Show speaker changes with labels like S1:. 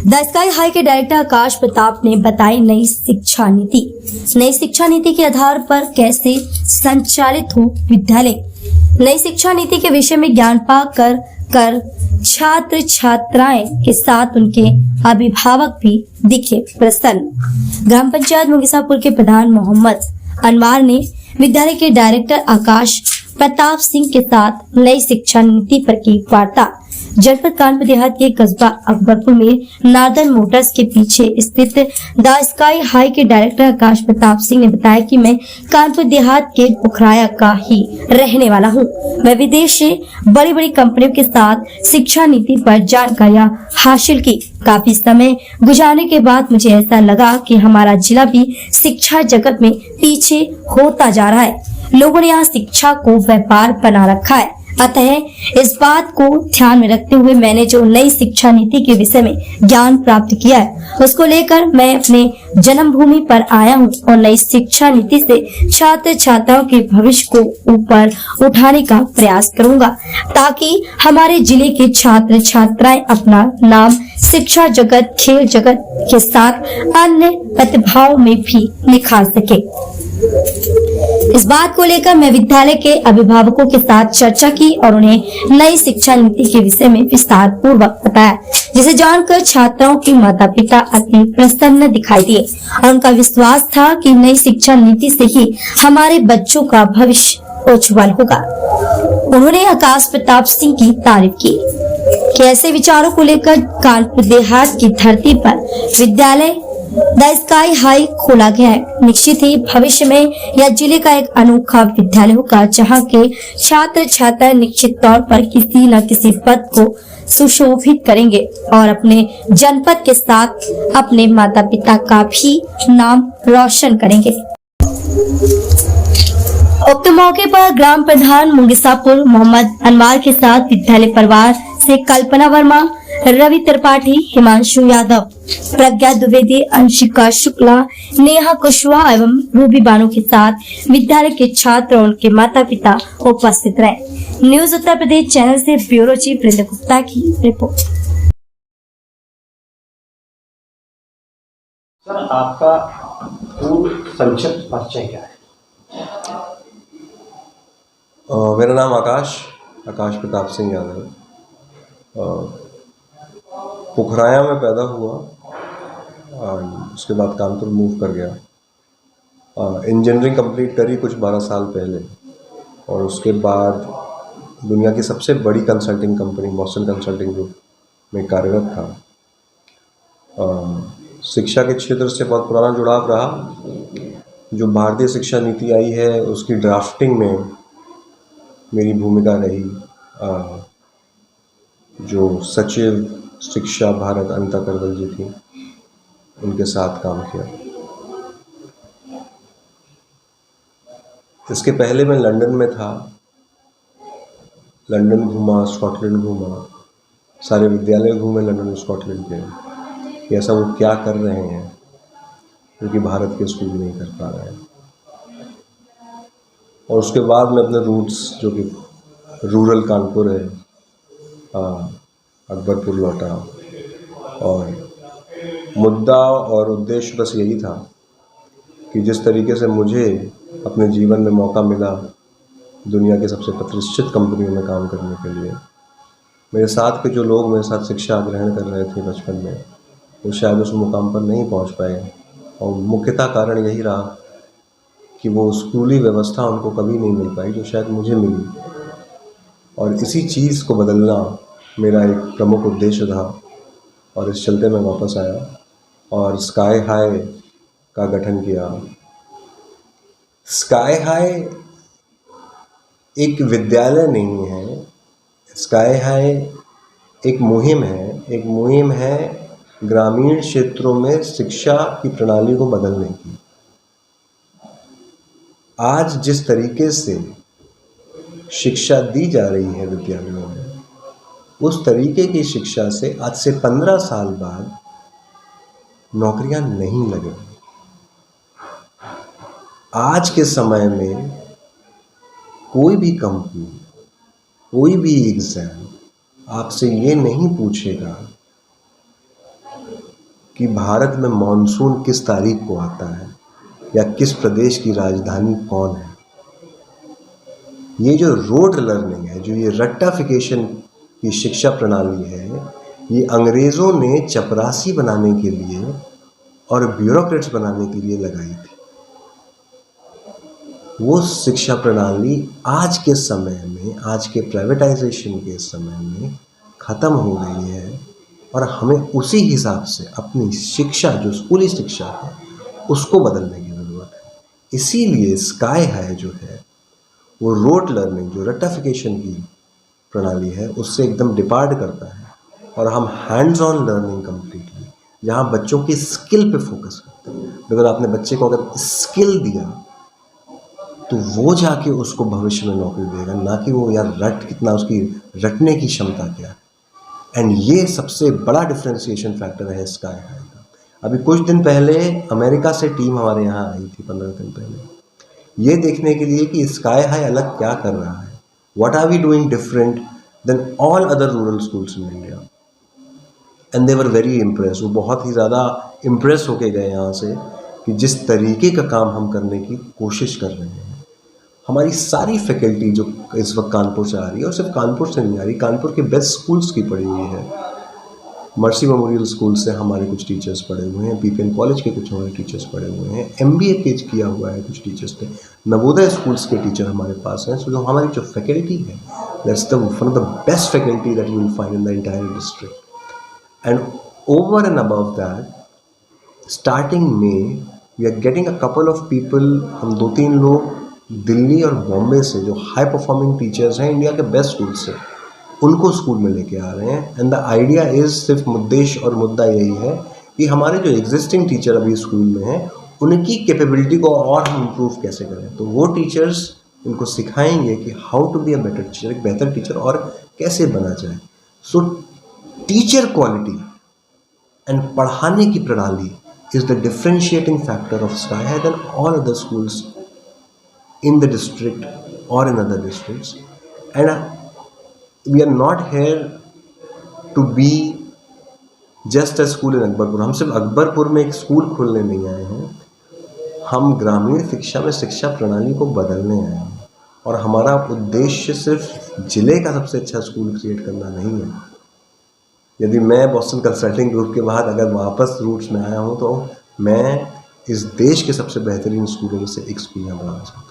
S1: The sky high के director आकाश प्रताप ने बताई नई शिक्षा नीति। नई शिक्षा नीति के आधार पर कैसे संचालित हो विद्यालय। नई शिक्षा नीति के विषय में ज्ञान पा कर छात्र छात्राएं के साथ उनके अभिभावक भी दिखे प्रसन्न। ग्राम पंचायत मुंगीसापुर के प्रधान मोहम्मद अनवार ने विद्यालय के डायरेक्टर आकाश प्रताप सिंह के साथ नई शिक्षा नीति पर की वार्ता। जनपद कानपुर देहात के कस्बा अकबरपुर में नार्दन मोटर्स के पीछे स्थित द स्काई हाई के डायरेक्टर आकाश प्रताप सिंह ने बताया कि मैं कानपुर देहात के पुखराया का ही रहने वाला हूं। मैं विदेश से बड़ी बड़ी कंपनियों के साथ शिक्षा नीति पर जानकारियां हासिल की। काफी समय गुजारने के बाद मुझे ऐसा लगा कि हमारा जिला भी शिक्षा जगत में पीछे होता जा रहा है। लोगों ने यहाँ शिक्षा को व्यापार बना रखा है। अतः इस बात को ध्यान में रखते हुए मैंने जो नई शिक्षा नीति के विषय में ज्ञान प्राप्त किया है उसको लेकर मैं अपने जन्मभूमि पर आया हूँ और नई शिक्षा नीति से छात्र छात्राओं के भविष्य को ऊपर उठाने का प्रयास करूंगा ताकि हमारे जिले के छात्र छात्राएं अपना नाम शिक्षा जगत, खेल जगत के साथ अन्य प्रतिभाओं में भी निखार सके। इस बात को लेकर मैं विद्यालय के अभिभावकों के साथ चर्चा की और उन्हें नई शिक्षा नीति के विषय में विस्तार पूर्वक बताया, जिसे जानकर छात्राओं के माता पिता अति प्रसन्न दिखाई दिए और उनका विश्वास था कि नई शिक्षा नीति से ही हमारे बच्चों का भविष्य उज्जवल होगा। उन्होंने आकाश प्रताप सिंह की तारीफ की कि ऐसे विचारों को लेकर कानपुर देहात की धरती पर विद्यालय द स्काई हाई खोला गया है। निश्चित ही भविष्य में यह जिले का एक अनोखा विद्यालय होगा जहां के छात्र छात्रा निश्चित तौर पर किसी न किसी पद को सुशोभित करेंगे और अपने जनपद के साथ अपने माता पिता का भी नाम रोशन करेंगे। उक्त मौके पर ग्राम प्रधान मुंगीसापुर मोहम्मद अनवार के साथ विद्यालय परिवार से कल्पना वर्मा, रवि त्रिपाठी, हिमांशु यादव, प्रज्ञा द्विवेदी, अंशिका शुक्ला, नेहा कुशवाहा एवं रूबी बानो के साथ विद्यालय के छात्र और उनके माता पिता उपस्थित रहे। न्यूज उत्तर प्रदेश चैनल से ब्यूरो चीफ वृंद गुप्ता की रिपोर्ट।
S2: सर, आपका पूर्ण संक्षिप्त परिचय क्या है?
S3: मेरा नाम आकाश प्रताप सिंह यादव है। पुखराया में पैदा हुआ और उसके बाद कानपुर मूव कर गया। इंजीनियरिंग कंप्लीट करी कुछ 12 साल पहले और उसके बाद दुनिया की सबसे बड़ी consulting company Boston consulting group में कार्यरत था। शिक्षा के क्षेत्र से बहुत पुराना जुड़ाव रहा। जो भारतीय शिक्षा नीति आई है उसकी ड्राफ्टिंग में मेरी भूमिका रही। जो सचिव शिक्षा भारत अनिता करवल जी थी, उनके साथ काम किया। इसके पहले मैं लंदन में था। लंदन घूमा, स्कॉटलैंड घूमा, सारे विद्यालय घूमे लंदन और स्कॉटलैंड के कि ऐसा वो क्या कर रहे हैं क्योंकि भारत के स्कूल नहीं कर पा रहे हैं। और उसके बाद मैं अपने रूट्स जो कि रूरल कानपुर है, अकबरपुर लौटा और मुद्दा और उद्देश्य बस यही था कि जिस तरीके से मुझे अपने जीवन में मौका मिला दुनिया के सबसे प्रतिष्ठित कंपनियों में काम करने के लिए, मेरे साथ के जो लोग मेरे साथ शिक्षा ग्रहण कर रहे थे बचपन में, वो शायद उस मुकाम पर नहीं पहुंच पाए। और मुख्यतः कारण यही रहा कि वो स्कूली व्यवस्था उनको कभी नहीं मिल पाई जो शायद मुझे मिली। और इसी चीज़ को बदलना मेरा एक प्रमुख उद्देश्य था और इस चलते मैं वापस आया और स्काई हाई का गठन किया। स्काई हाई एक विद्यालय नहीं है, स्काई हाई एक मुहिम है। एक मुहिम है ग्रामीण क्षेत्रों में शिक्षा की प्रणाली को बदलने की। आज जिस तरीके से शिक्षा दी जा रही है विद्यालयों में, उस तरीके की शिक्षा से आज से 15 साल बाद नौकरियां नहीं लगेंगी। आज के समय में कोई भी कंपनी, कोई भी एग्जाम आपसे ये नहीं पूछेगा कि भारत में मॉनसून किस तारीख को आता है या किस प्रदेश की राजधानी कौन है। ये जो रोड लर्निंग है, जो ये रट्टाफिकेशन की शिक्षा प्रणाली है, ये अंग्रेज़ों ने चपरासी बनाने के लिए और ब्यूरोक्रेट्स बनाने के लिए लगाई थी। वो शिक्षा प्रणाली आज के समय में, आज के प्राइवेटाइजेशन के समय में ख़त्म हो गई है और हमें उसी हिसाब से अपनी शिक्षा, जो स्कूली शिक्षा है, उसको बदलने की ज़रूरत है। इसीलिए स्काई हाई जो है वो रोड लर्निंग, जो रट्टाफिकेशन की प्रणाली है, उससे एकदम डिपार्ट करता है और हम हैंड्स ऑन लर्निंग कम्प्लीटली, जहाँ बच्चों की स्किल पे फोकस करते हैं। अगर आपने बच्चे को अगर स्किल दिया तो वो जाके उसको भविष्य में नौकरी देगा, ना कि वो यार रट कितना, उसकी रटने की क्षमता क्या है। एंड ये सबसे बड़ा डिफ्रेंसिएशन फैक्टर है स्काई हाई का। अभी कुछ दिन पहले अमेरिका से टीम हमारे यहाँ आई थी, 15 दिन पहले, ये देखने के लिए कि स्काई हाई अलग क्या कर रहा है, what are we doing different than all other rural schools in India. And they were very impress, वो बहुत ही ज़्यादा इम्प्रेस होके गए यहाँ से कि जिस तरीके का काम हम करने की कोशिश कर रहे हैं। हमारी सारी फैकल्टी जो इस वक्त कानपुर से आ रही है, और सिर्फ कानपुर से नहीं आ रही, कानपुर के बेस्ट स्कूल्स की पढ़ी हुई है। मर्सी मेमोरियल स्कूल से हमारे कुछ टीचर्स पढ़े हुए हैं, पीपीएन कॉलेज के कुछ हमारे टीचर्स पढ़े हुए हैं, एमबीए किया हुआ है कुछ टीचर्स ने, नवोदय स्कूल्स के टीचर हमारे पास हैं। सो जो हमारी जो फैकल्टी है, that's the one of the best faculty that you will find in the entire district. And over and above that, starting में we are getting a couple of people, हम 2-3 लोग दिल्ली और बॉम्बे से, जो हाई परफॉर्मिंग टीचर्स हैं India के best school से, उनको स्कूल में लेके आ रहे हैं। एंड द आइडिया इज़, सिर्फ उद्देश्य और मुद्दा यही है कि हमारे जो एग्जिस्टिंग टीचर अभी स्कूल में हैं, उनकी कैपेबिलिटी को और हम इम्प्रूव कैसे करें। तो वो टीचर्स उनको सिखाएंगे कि how to be a better teacher, एक बेहतर टीचर और कैसे बना जाए। सो टीचर क्वालिटी एंड पढ़ाने की प्रणाली is the differentiating factor of Sky High than all other schools in the district or in other districts. And we are not here to be just a school in Akbarpur. हम सिर्फ अकबरपुर में एक school खोलने नहीं आए हैं, हम ग्रामीण शिक्षा में शिक्षा प्रणाली को बदलने आए हैं। और हमारा उद्देश्य सिर्फ ज़िले का सबसे अच्छा स्कूल क्रिएट करना नहीं है। यदि मैं बॉस्टन कंसल्टिंग ग्रुप के बाद अगर वापस रूट्स में आया हूँ, तो मैं इस देश के सबसे बेहतरीन स्कूलों में से एक स्कूल यहाँ बनाना चाहता हूँ।